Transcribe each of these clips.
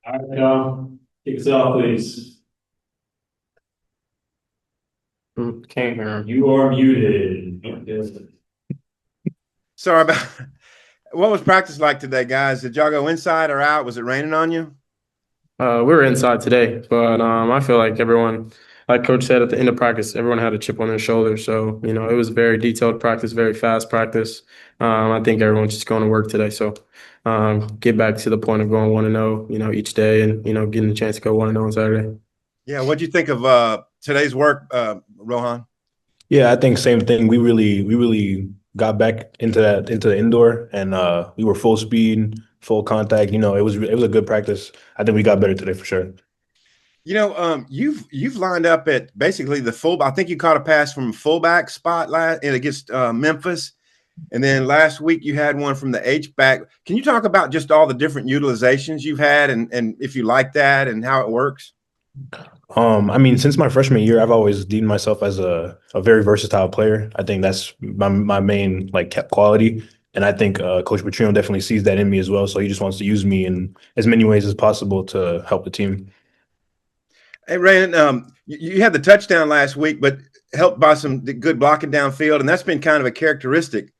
All right, y'all. Kick us off, please. Can't hear him. You are muted. Yes. Sorry about what was practice like today, guys? Did y'all go inside or out? Was it raining on you? We were inside today, but I feel like everyone, like Coach said at the end of practice, everyone had a chip on their shoulder. So it was very detailed practice, very fast practice. I think everyone's just going to work today. So get back to the point of going 1-0, each day, and getting the chance to go 1-0 on Saturday. Yeah, what'd you think of today's work, Rohan? Yeah, I think same thing. We really got back into the indoor, and we were full speed, full contact. It was a good practice. I think we got better today for sure. You've lined up at basically the full. I think you caught a pass from fullback spot last and against Memphis, and then last week you had one from the H back. Can you talk about just all the different utilizations you've had, and if you like that and how it works? I mean, since my freshman year, I've always deemed myself as a very versatile player. I think that's my main like kept quality, and I think Coach Petrino definitely sees that in me as well. So he just wants to use me in as many ways as possible to help the team. Hey, Raylan, you had the touchdown last week, but helped by some good blocking downfield, and that's been kind of a characteristic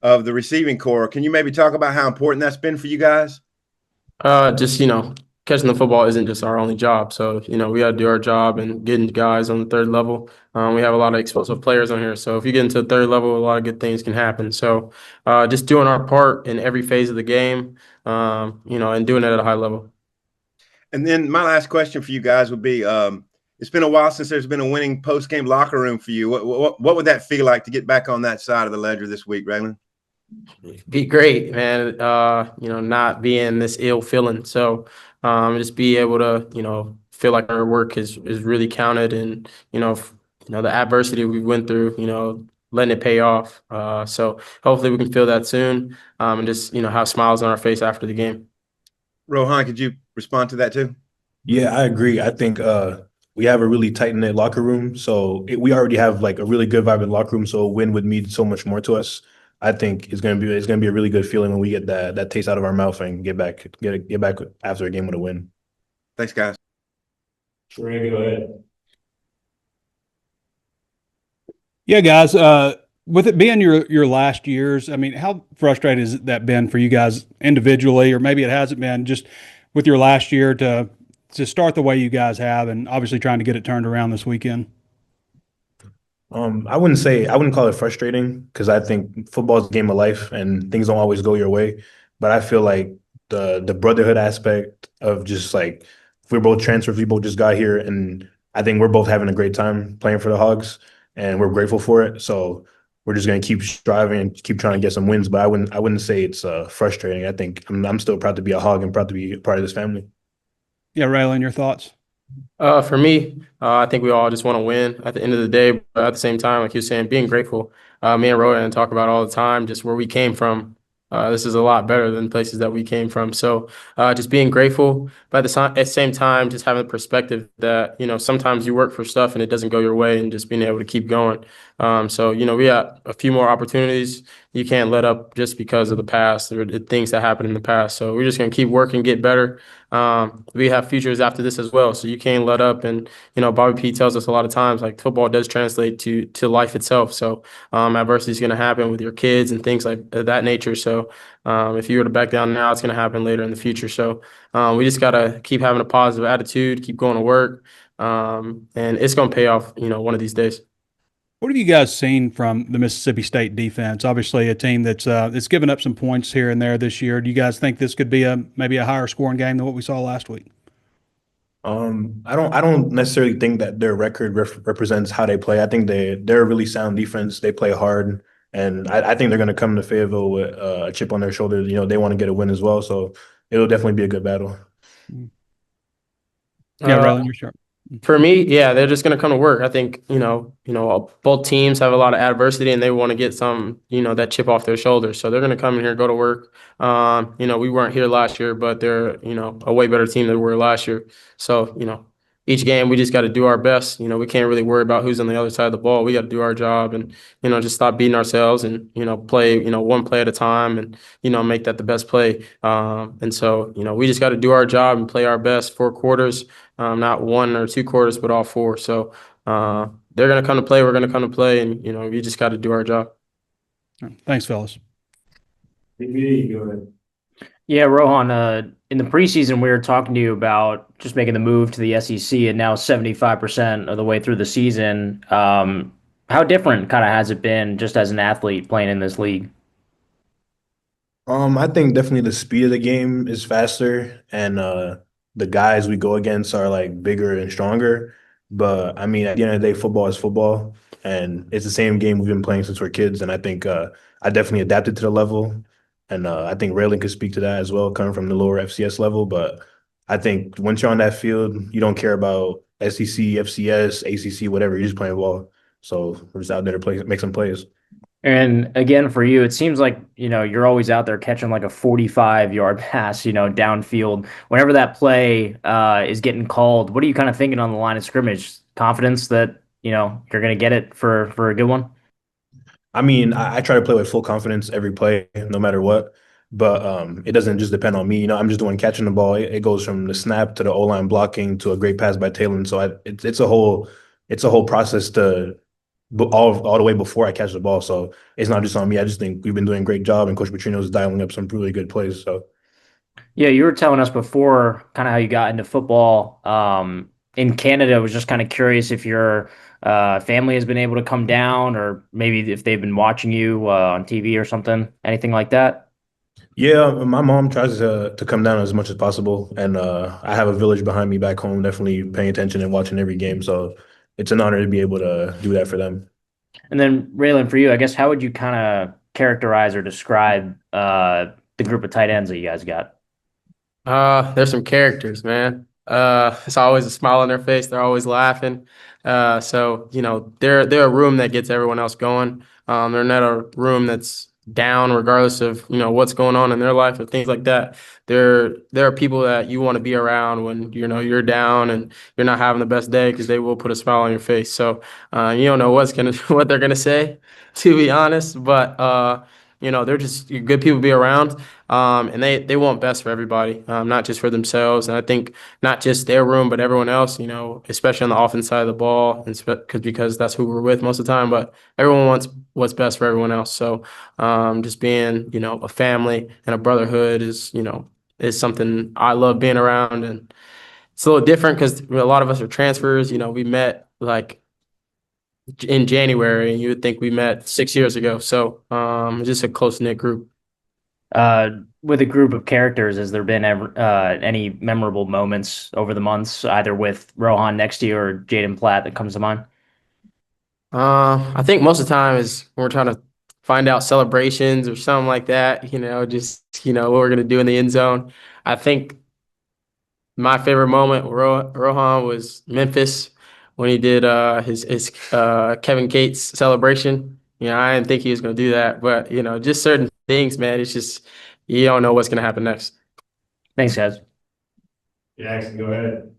of the receiving core. Can you maybe talk about how important that's been for you guys? Just catching the football isn't just our only job. So we got to do our job and getting guys on the third level. We have a lot of explosive players on here. So if you get into the third level, a lot of good things can happen. So just doing our part in every phase of the game, and doing it at a high level. And then my last question for you guys would be: it's been a while since there's been a winning post-game locker room for you. What would that feel like to get back on that side of the ledger this week, Raylan? Be great, man. Not being this ill feeling. So just be able to, feel like our work is really counted, and the adversity we went through, letting it pay off. So hopefully we can feel that soon, and just have smiles on our face after the game. Rohan, could you respond to that too? Yeah, I agree. I think we have a really tight knit locker room, so we already have like a really good vibe in the locker room. So a win would mean so much more to us. I think it's gonna be a really good feeling when we get that taste out of our mouth and get back after a game with a win. Thanks, guys. Trey, go ahead. Yeah, guys. With it being your last years, I mean, how frustrating has that been for you guys individually, or maybe it hasn't been, just with your last year to start the way you guys have, and obviously trying to get it turned around this weekend? I wouldn't call it frustrating because I think football is a game of life and things don't always go your way. But I feel like the brotherhood aspect of just like if we're both transfers, we both just got here, and I think we're both having a great time playing for the Hogs, and we're grateful for it. So we're just gonna keep striving and keep trying to get some wins. But I wouldn't say it's frustrating. I think I'm still proud to be a Hog and proud to be a part of this family. Yeah, Raylan, your thoughts? For me, I think we all just want to win at the end of the day, but at the same time, like you're saying, being grateful. Me and Rohan talk about all the time, just where we came from. This is a lot better than places that we came from. So just being grateful, but at the same time, just having the perspective that, sometimes you work for stuff and it doesn't go your way, and just being able to keep going. So, we got a few more opportunities. You can't let up just because of the past or the things that happened in the past. So we're just going to keep working, get better. We have futures after this as well. So you can't let up. And, Bobby P tells us a lot of times, like football does translate to life itself. So adversity is going to happen with your kids and things like that nature. So if you were to back down now, it's going to happen later in the future. So we just got to keep having a positive attitude, keep going to work. And it's going to pay off, one of these days. What have you guys seen from the Mississippi State defense? Obviously, a team that's given up some points here and there this year. Do you guys think this could be maybe a higher scoring game than what we saw last week? I don't necessarily think that their record represents how they play. I think they're a really sound defense. They play hard, and I think they're going to come to Fayetteville with a chip on their shoulder. They want to get a win as well, so it'll definitely be a good battle. Yeah, Uh, Raylan, you're sharp. For me, yeah, they're just gonna come to work. I think, both teams have a lot of adversity and they want to get some, that chip off their shoulders. So they're gonna come in here, go to work. We weren't here last year, but they're, a way better team than we were last year. So, each game we just got to do our best. We can't really worry about who's on the other side of the ball. We got to do our job and just stop beating ourselves and play one play at a time and make that the best play. And so we just got to do our job and play our best 4 quarters, not 1 or 2 quarters, but all 4. So they're gonna come to play. We're gonna come to play, and we just got to do our job. Thanks, fellas. BB, go ahead. Yeah, Rohan, in the preseason, we were talking to you about just making the move to the SEC, and now 75% of the way through the season. How different kind of has it been just as an athlete playing in this league? I think definitely the speed of the game is faster, and the guys we go against are like bigger and stronger. But I mean, at the end of the day, football is football, and it's the same game we've been playing since we're kids. And I think I definitely adapted to the level, and I think Raylen could speak to that as well, coming from the lower FCS level. But I think once you're on that field, you don't care about SEC, FCS, ACC, whatever. You're just playing ball. So we're just out there to play, make some plays. And again, for you, it seems like, you're always out there catching like a 45-yard pass, downfield. Whenever that play is getting called, what are you kind of thinking on the line of scrimmage? Confidence that, you're going to get it for a good one? I mean, I try to play with full confidence every play, no matter what. But it doesn't just depend on me. I'm just doing catching the ball. It goes from the snap to the O-line blocking to a great pass by Taylor. So it's a whole process to all the way before I catch the ball. So it's not just on me. I just think we've been doing a great job, and Coach Petrino is dialing up some really good plays. So Yeah, you were telling us before kind of how you got into football. In Canada, I was just kind of curious if your family has been able to come down, or maybe if they've been watching you on TV or something, anything like that. yeah, my mom tries to come down as much as possible, and I have a village behind me back home, definitely paying attention and watching every game. So it's an honor to be able to do that for them. And then Raylan, for you, I guess, how would you kind of characterize or describe the group of tight ends that you guys got? There's some characters, man. It's always a smile on their face. They're always laughing. So they're a room that gets everyone else going. They're not a room that's down, regardless of what's going on in their life or things like that. There are people that you want to be around when you're down and you're not having the best day, because they will put a smile on your face. So you don't know what they're gonna say, to be honest. But they're just good people to be around. And they want best for everybody, not just for themselves. And I think not just their room, but everyone else, especially on the offense side of the ball, and because that's who we're with most of the time. But everyone wants what's best for everyone else. So just being, a family and a brotherhood is something I love being around. And it's a little different because a lot of us are transfers. We met like in January, and you would think we met 6 years ago. So just a close-knit group. With a group of characters, has there been any memorable moments over the months, either with Rohan next to you or Jaden Platt, that comes to mind? I think most of the time is when we're trying to find out celebrations or something like that, just, what we're going to do in the end zone. I think my favorite moment with Rohan was Memphis when he did his Kevin Cates celebration. I didn't think he was going to do that, but, just certain things, man, it's just, you don't know what's going to happen next. Thanks, guys. Jackson, go ahead.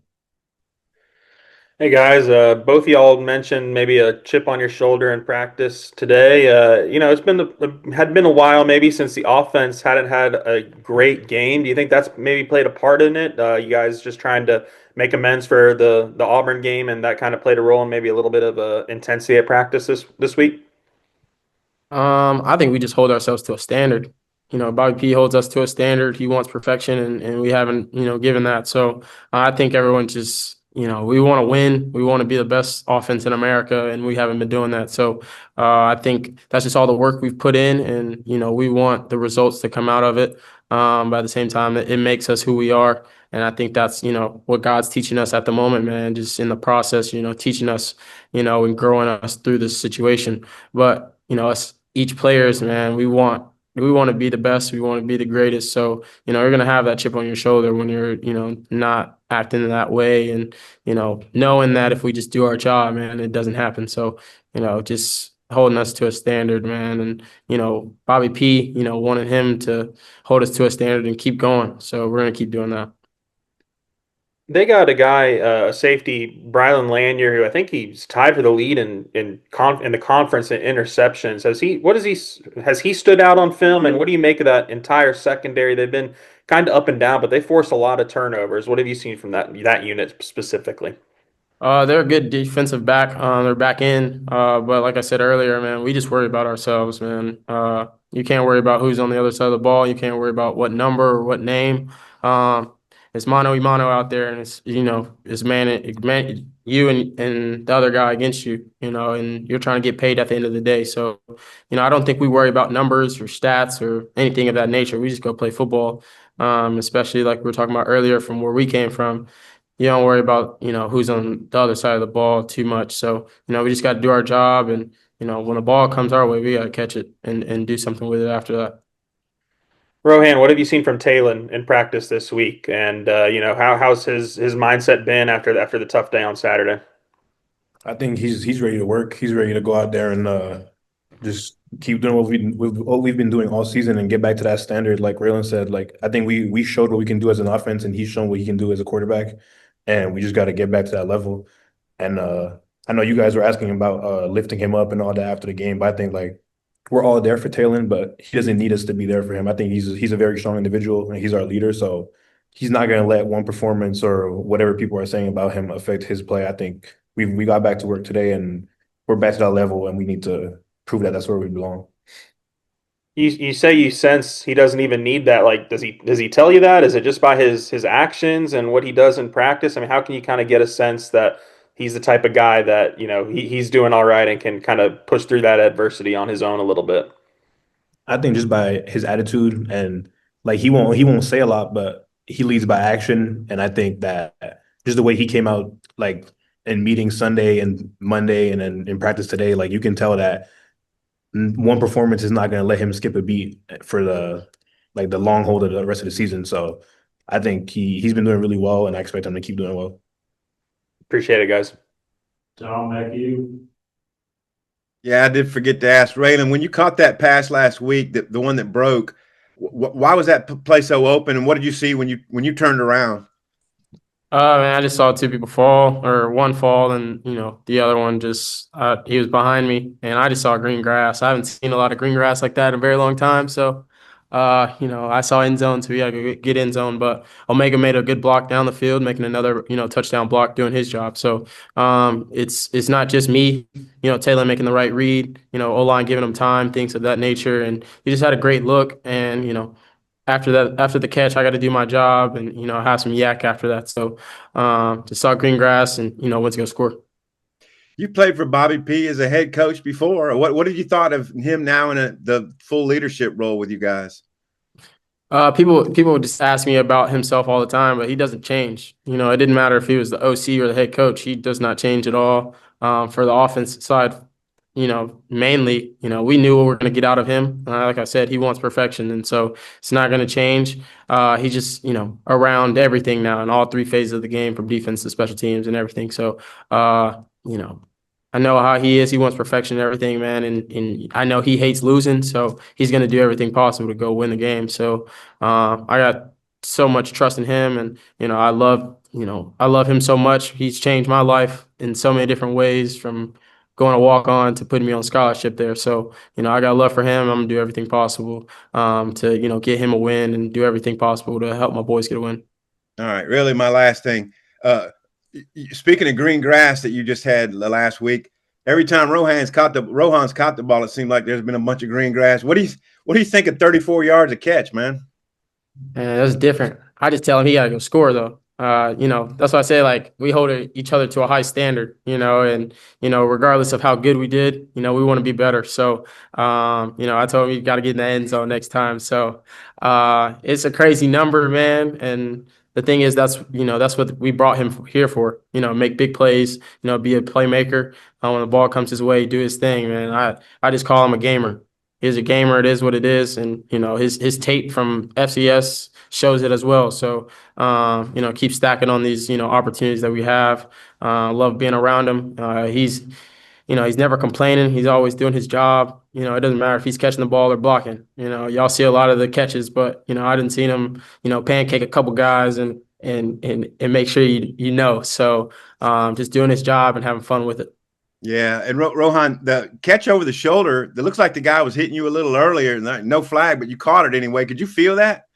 Hey guys, both of y'all mentioned maybe a chip on your shoulder in practice today. It's had been a while maybe since the offense hadn't had a great game. Do you think that's maybe played a part in it? You guys just trying to make amends for the Auburn game, and that kind of played a role in maybe a little bit of intensity at practice this week? I think we just hold ourselves to a standard. Bobby P holds us to a standard. He wants perfection, and we haven't, given that. So I think everyone just, we want to win. We want to be the best offense in America, and we haven't been doing that. So I think that's just all the work we've put in, and, we want the results to come out of it. But at the same time, it makes us who we are. And I think that's, what God's teaching us at the moment, man, just in the process, teaching us, and growing us through this situation. But, us each players, man, we want to be the best. We want to be the greatest. So, you're going to have that chip on your shoulder when you're, not acting in that way, and, knowing that if we just do our job, man, it doesn't happen. So, just holding us to a standard, man. And, Bobby P, wanted him to hold us to a standard and keep going. So we're going to keep doing that. They got a guy, a safety, Brylan Lanier, who I think he's tied for the lead in the conference in interceptions. Has he stood out on film? And what do you make of that entire secondary? They've been kind of up and down, but they force a lot of turnovers. What have you seen from that unit specifically? They're a good defensive back. They're back in. But like I said earlier, man, we just worry about ourselves, man. You can't worry about who's on the other side of the ball. You can't worry about what number or what name. Um, it's mano y mano out there, and it's man, you and the other guy against you, and you're trying to get paid at the end of the day. So, I don't think we worry about numbers or stats or anything of that nature. We just go play football. Especially like we were talking about earlier from where we came from. You don't worry about, who's on the other side of the ball too much. So, we just got to do our job. And, when the ball comes our way, we got to catch it and do something with it after that. Rohan, what have you seen from Talon in practice this week? And how's his mindset been after the tough day on Saturday? I think he's ready to work. He's ready to go out there and just keep doing what we've been doing all season and get back to that standard. Like Raylen said, like I think we showed what we can do as an offense, and he's shown what he can do as a quarterback, and we just got to get back to that level. And I know you guys were asking about lifting him up and all that after the game, but I think like we're all there for Talon, but he doesn't need us to be there for him. I think he's a very strong individual and he's our leader, so he's not going to let one performance or whatever people are saying about him affect his play. I think we got back to work today and we're back to that level, and we need to prove that that's where we belong. You say you sense he doesn't even need that. Like, does he tell you that? Is it just by his actions and what he does in practice? I mean, how can you kind of get a sense that he's the type of guy that he's doing all right and can kind of push through that adversity on his own a little bit? I think just by his attitude, and like he won't say a lot, but he leads by action. And I think that just the way he came out like in meetings Sunday and Monday and then in practice today, like you can tell that one performance is not going to let him skip a beat for the long hold of the rest of the season. So I think he's been doing really well, and I expect him to keep doing well. Appreciate it, guys. Tom, back to you. Yeah, I did forget to ask Raylen, when you caught that pass last week, the one that broke, why was that play so open, and what did you see when you turned around? Man, I just saw two people fall, or one fall, and the other one just he was behind me, and I just saw green grass. I haven't seen a lot of green grass like that in a very long time. So, I saw end zone, so we got to get end zone. But Omega made a good block down the field, making another touchdown block, doing his job. So, it's not just me, Taylor making the right read, O-line giving him time, things of that nature, and he just had a great look, and after the catch, I got to do my job and have some yak after that. So just saw green grass and went to go score. You played for Bobby P as a head coach before. What did you thought of him now in the full leadership role with you guys? People just ask me about himself all the time, but he doesn't change. It didn't matter if he was the OC or the head coach. He does not change at all. For the offense side, mainly, we knew what we were going to get out of him. Like I said, he wants perfection, and so it's not going to change. He's just, around everything now in all three phases of the game, from defense to special teams and everything. So, I know how he is. He wants perfection in everything, man, and I know he hates losing, so he's going to do everything possible to go win the game. So, I got so much trust in him, and I love him so much. He's changed my life in so many different ways, from going to walk on to putting me on scholarship there. So, I got love for him. I'm gonna do everything possible to, get him a win and do everything possible to help my boys get a win. All right, really, my last thing. Speaking of green grass that you just had last week, every time Rohan's caught the ball, it seemed like there's been a bunch of green grass. What do you think of 34 yards a catch, man? And that's different. I just tell him he gotta go score though. That's why I say, like, we hold each other to a high standard, and regardless of how good we did, we want to be better. So, I told him you got to get in the end zone next time. So, it's a crazy number, man. And the thing is, that's what we brought him here for. Make big plays. Be a playmaker. When the ball comes his way, do his thing, man. I just call him a gamer. He's a gamer. It is what it is, and his tape from FCS shows it as well. So keep stacking on these opportunities that we have. Love being around him. He's never complaining. He's always doing his job. It doesn't matter if he's catching the ball or blocking. Y'all see a lot of the catches, but I didn't see him pancake a couple guys and and make sure you know. So just doing his job and having fun with it. Yeah, and Rohan, the catch over the shoulder, it looks like the guy was hitting you a little earlier. No flag, but you caught it anyway. Could you feel that?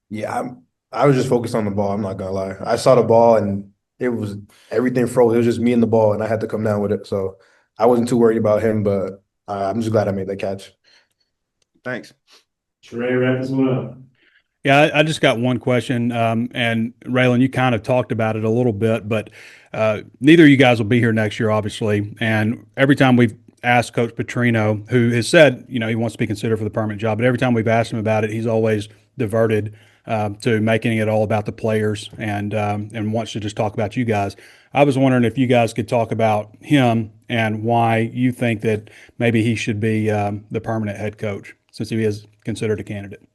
Yeah, I was just focused on the ball. I'm not gonna lie. I saw the ball and it was everything froze. It was just me and the ball, and I had to come down with it. So I wasn't too worried about him, but I'm just glad I made that catch. Thanks. Trey, wrap this one up. Yeah, I just got one question. And Raylen, you kind of talked about it a little bit, but neither of you guys will be here next year, obviously. And every time we've asked Coach Petrino, who has said, he wants to be considered for the permanent job, but every time we've asked him about it, he's always diverted to making it all about the players and wants to just talk about you guys. I was wondering if you guys could talk about him and why you think that maybe he should be the permanent head coach, since he is considered a candidate.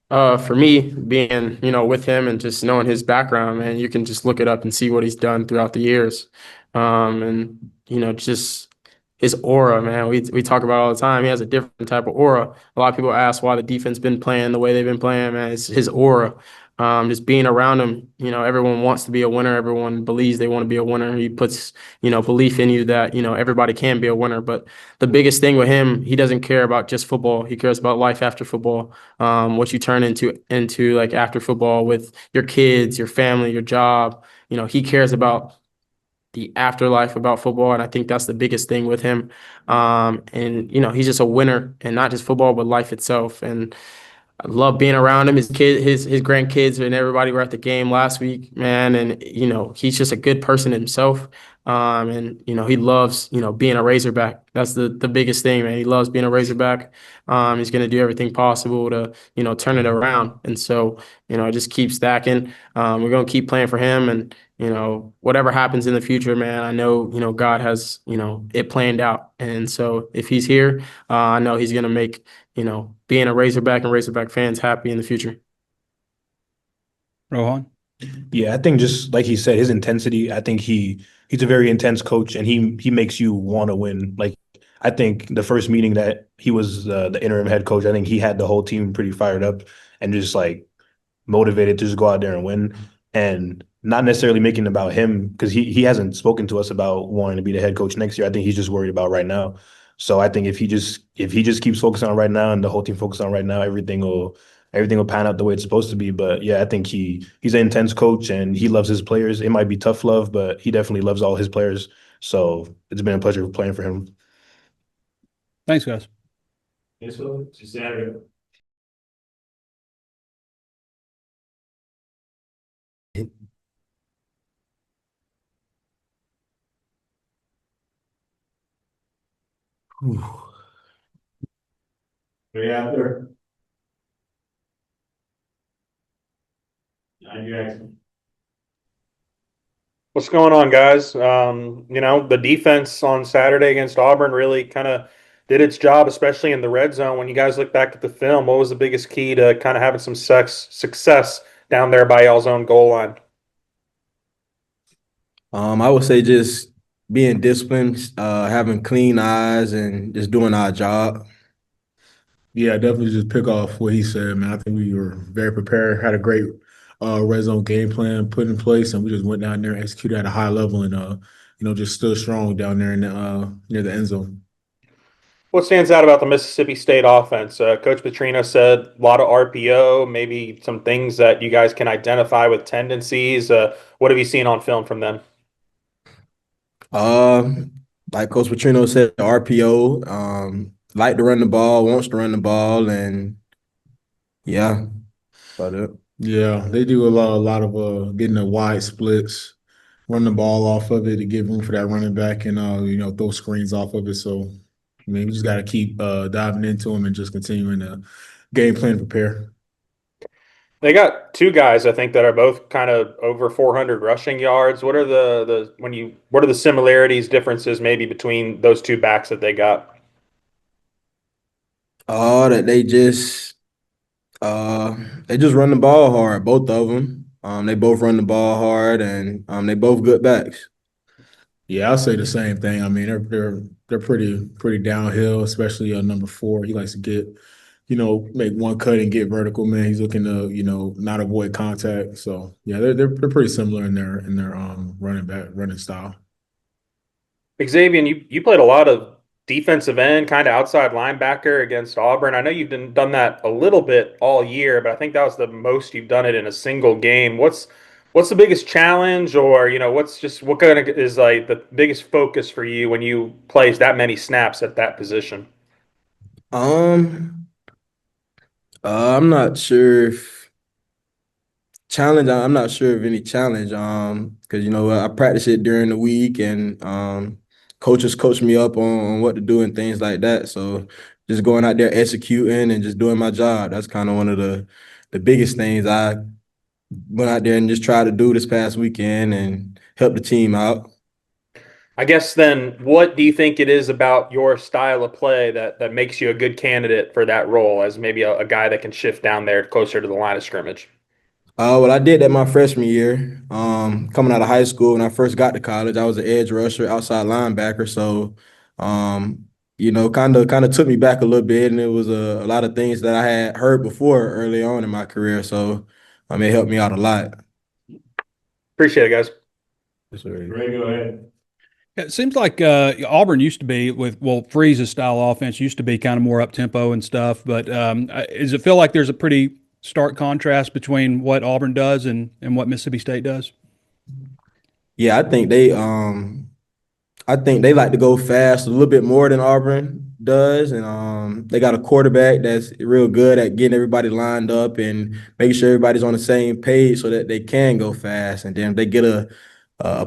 For me, being, with him and just knowing his background, man, you can just look it up and see what he's done throughout the years. And, just his aura, man, we talk about it all the time. He has a different type of aura. A lot of people ask why the defense been playing the way they've been playing, man. It's his aura. Just being around him, everyone wants to be a winner. Everyone believes they want to be a winner. He puts, belief in you that, everybody can be a winner. But the biggest thing with him, he doesn't care about just football. He cares about life after football, what you turn into like after football with your kids, your family, your job. He cares about the afterlife about football, and I think that's the biggest thing with him. And he's just a winner, and not just football, but life itself. And I love being around him. His grandkids and everybody were at the game last week, man. And he's just a good person himself. And he loves being a Razorback. That's the biggest thing, man. He loves being a Razorback. He's gonna do everything possible to turn it around. And so just keep stacking. We're gonna keep playing for him, and whatever happens in the future, man. I know God has it planned out. And so if he's here, I know he's gonna make being a Razorback and Razorback fans happy in the future. Rohan? Yeah, I think just like he said, his intensity. I think he's a very intense coach, and he makes you want to win. Like I think the first meeting that he was the interim head coach, I think he had the whole team pretty fired up and just like motivated to just go out there and win, and not necessarily making it about him because he hasn't spoken to us about wanting to be the head coach next year. I think he's just worried about right now. So I think if he just keeps focusing on right now and the whole team focuses on right now, everything will pan out the way it's supposed to be. But yeah, I think he's an intense coach and he loves his players. It might be tough love, but he definitely loves all his players. So it's been a pleasure playing for him. Thanks, guys. Yes, sir. See Saturday. Right after. Jackson. What's going on, guys? The defense on Saturday against Auburn really kind of did its job, especially in the red zone. When you guys look back at the film, what was the biggest key to kind of having some success down there by y'all's own goal line? I would say just being disciplined, having clean eyes, and just doing our job. Yeah, definitely just pick off what he said, man. I think we were very prepared, had a great red zone game plan put in place, and we just went down there and executed at a high level and just stood strong down there in the near the end zone. What stands out about the Mississippi State offense? Coach Petrino said a lot of RPO, maybe some things that you guys can identify with tendencies. What have you seen on film from them? Uh, like Coach Petrino said, RPO, like to run the ball, wants to run the ball, and yeah, about it. Yeah, they do a lot of getting the wide splits, run the ball off of it to give room for that running back, and throw screens off of it. So I mean, we just got to keep diving into them and just continuing to game plan prepare. They got two guys, I think, that are both kind of over 400 rushing yards. What are what are the similarities, differences maybe between those two backs that they got? That they just run the ball hard, both of them. They both run the ball hard, and they both good backs. Yeah, I'll say the same thing. I mean, they're pretty downhill, especially number 4. He likes to make one cut and get vertical, man. He's looking to, not avoid contact. So yeah, they're pretty similar in their running style. Xavian, you played a lot of defensive end, kind of outside linebacker against Auburn. I know you've done that a little bit all year, but I think that was the most you've done it in a single game. What's the biggest challenge, or what kind of is like the biggest focus for you when you play that many snaps at that position? Um, I'm not sure if challenge. I'm not sure of any challenge. Because I practice it during the week, and coaches coach me up on what to do and things like that. So just going out there executing and just doing my job. That's kind of one of the biggest things I went out there and just tried to do this past weekend and help the team out. I guess then, what do you think it is about your style of play that makes you a good candidate for that role as maybe a guy that can shift down there closer to the line of scrimmage? Well, I did that my freshman year. Coming out of high school, when I first got to college, I was an edge rusher, outside linebacker. So, kind of took me back a little bit, and it was a lot of things that I had heard before early on in my career. So, it helped me out a lot. Appreciate it, guys. Ray, go ahead. It seems like Auburn used to be Freeze's style offense used to be kind of more up tempo and stuff. But does it feel like there's a pretty stark contrast between what Auburn does and what Mississippi State does? Yeah, I think they like to go fast a little bit more than Auburn does, and they got a quarterback that's real good at getting everybody lined up and making sure everybody's on the same page so that they can go fast. And then if they get a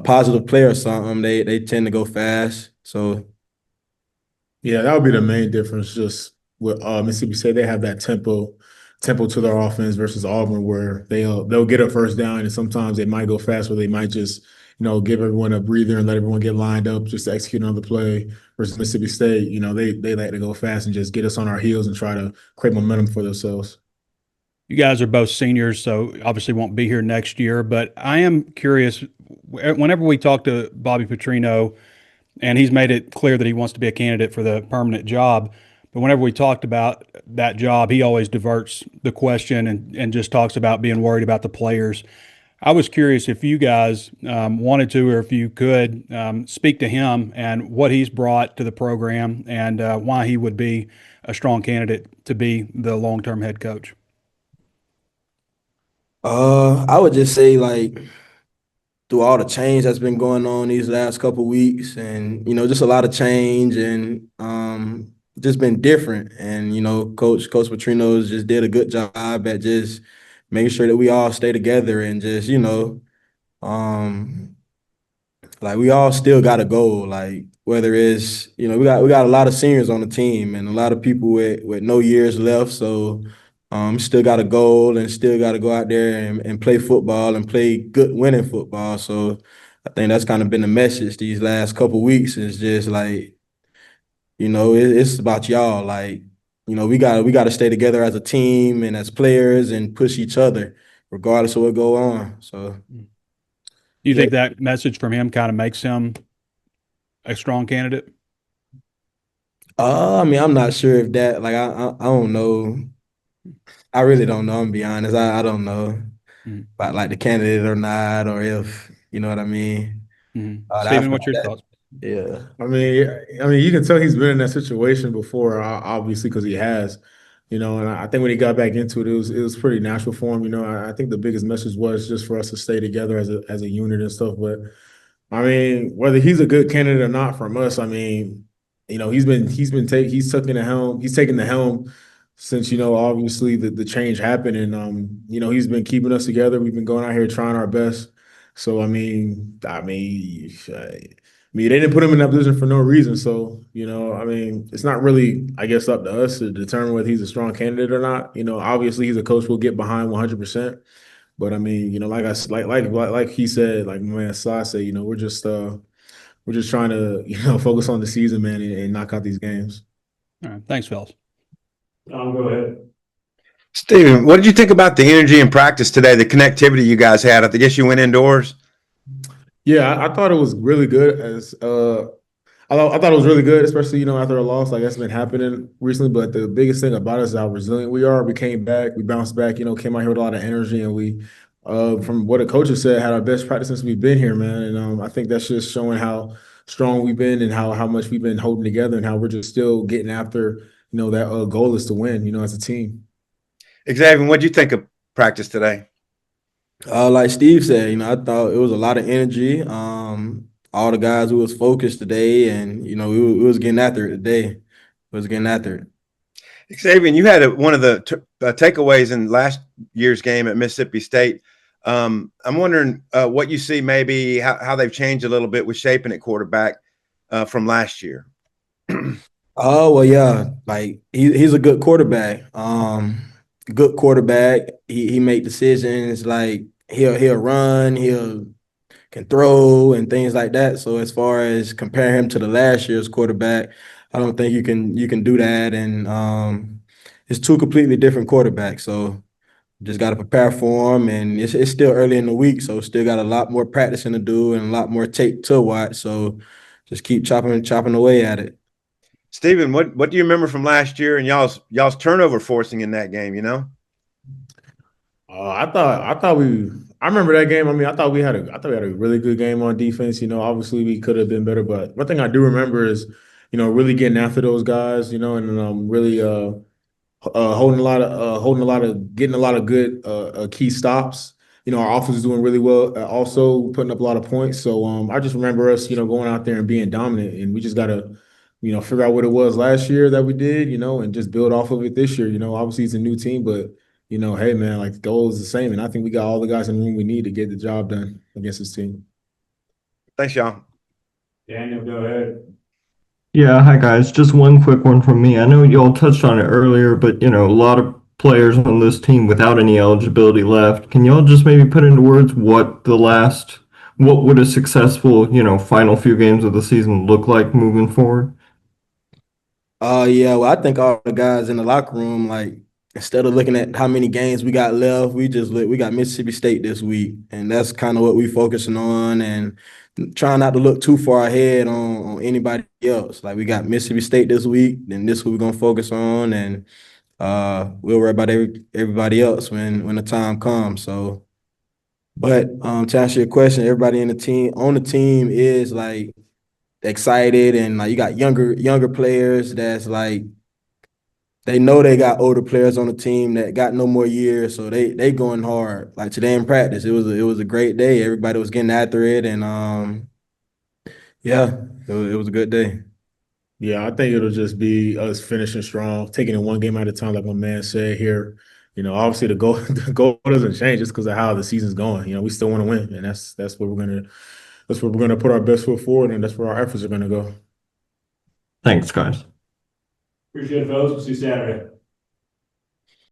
positive play or something, they tend to go fast. So Yeah, that would be the main difference. Just with Mississippi State, they have that tempo to their offense versus Auburn, where they'll get a first down, and sometimes they might go fast, or they might just give everyone a breather and let everyone get lined up just to execute on the play. Versus Mississippi State, they like to go fast and just get us on our heels and try to create momentum for themselves. You guys are both seniors, so obviously won't be here next year. But I am curious. Whenever we talk to Bobby Petrino, and he's made it clear that he wants to be a candidate for the permanent job. But whenever we talked about that job, he always diverts the question and just talks about being worried about the players. I was curious if you guys wanted to, or if you could speak to him and what he's brought to the program and why he would be a strong candidate to be the long-term head coach. I would just say, like, through all the change that's been going on these last couple weeks, and just a lot of change, and just been different. And Coach Petrino just did a good job at just making sure that we all stay together and just like we all still got a goal. Like whether it's we got a lot of seniors on the team and a lot of people with no years left, so. Still got a goal and still got to go out there and play football and play good winning football. So I think that's kind of been the message these last couple of weeks is just like, it's about y'all. Like, we got to stay together as a team and as players and push each other regardless of what go on. So You think that message from him kind of makes him a strong candidate? I'm not sure if that, like, I don't know. I really don't know. I'm gonna be honest. I don't know about like the candidate or not, or if you know what I mean. Stephen, what's your thoughts? Yeah, I mean, you can tell he's been in that situation before, obviously, because he has, and I think when he got back into it, it was pretty natural for him. I think the biggest message was just for us to stay together as a unit and stuff. But I mean, whether he's a good candidate or not from us, I mean, he's taking the helm since obviously the change happened, and he's been keeping us together. We've been going out here trying our best. So I mean, they didn't put him in that position for no reason. So I mean, it's not really, I guess, up to us to determine whether he's a strong candidate or not. Obviously he's a coach we'll get behind 100%. But I mean, like he said, like my man Sai said, we're just trying to focus on the season, man, and knock out these games. All right, thanks, fellas. Go ahead. Steven, what did you think about the energy in practice today, the connectivity you guys had? I guess you went indoors. Yeah, I thought it was really good. I I thought it was really good, especially, after a loss like that's been happening recently. But the biggest thing about us is how resilient we are. We came back, we bounced back, came out here with a lot of energy, and we, from what the coaches said, had our best practice since we've been here, man. And I think that's just showing how strong we've been and how much we've been holding together and how we're just still getting after, that goal is to win, as a team. Xavian, what do you think of practice today? Like Steve said, I thought it was a lot of energy. All the guys who was focused today, and we was getting after it today. We was getting after it. Xavian, you had one of the takeaways in last year's game at Mississippi State. I'm wondering what you see, maybe how they've changed a little bit with shaping at quarterback from last year. Oh well, yeah. Like he's a good quarterback. Good quarterback. He make decisions. Like he'll run. He'll can throw and things like that. So as far as compare him to the last year's quarterback, I don't think you can do that. And it's two completely different quarterbacks. So just got to prepare for them. And it's still early in the week, so still got a lot more practicing to do and a lot more tape to watch. So just keep chopping away at it. Steven, what do you remember from last year and y'all's turnover forcing in that game? I remember that game. I mean, I thought we had a really good game on defense. Obviously we could have been better, but one thing I do remember is, really getting after those guys, and really getting a lot of good key stops. Our offense is doing really well, also putting up a lot of points. So I just remember us, going out there and being dominant, and we just gotta, figure out what it was last year that we did, and just build off of it this year. Obviously it's a new team, but hey man, like the goal is the same, and I think we got all the guys in the room we need to get the job done against this team. Thanks, y'all. Daniel, go ahead. Yeah, hi guys. Just one quick one from me. I know y'all touched on it earlier, but a lot of players on this team without any eligibility left. Can y'all just maybe put into words what would a successful, final few games of the season look like moving forward? Yeah, well, I think all the guys in the locker room, like, instead of looking at how many games we got left, we got Mississippi State this week, and that's kind of what we focusing on, and trying not to look too far ahead on anybody else. Like, we got Mississippi State this week, then this week we're gonna focus on, and we'll worry about everybody else when the time comes. So, but to answer your question, everybody on the team is like excited, and like you got younger players that's like they know they got older players on the team that got no more years, so they going hard. Like today in practice, it was a great day. Everybody was getting after it, and yeah, it was a good day. Yeah, I think it'll just be us finishing strong, taking it one game at a time, like my man said here. Obviously the goal the goal doesn't change just because of how the season's going. We still want to win, and that's what we're gonna put our best foot forward, and that's where our efforts are gonna go. Thanks, guys. Appreciate it, folks. We'll see you Saturday.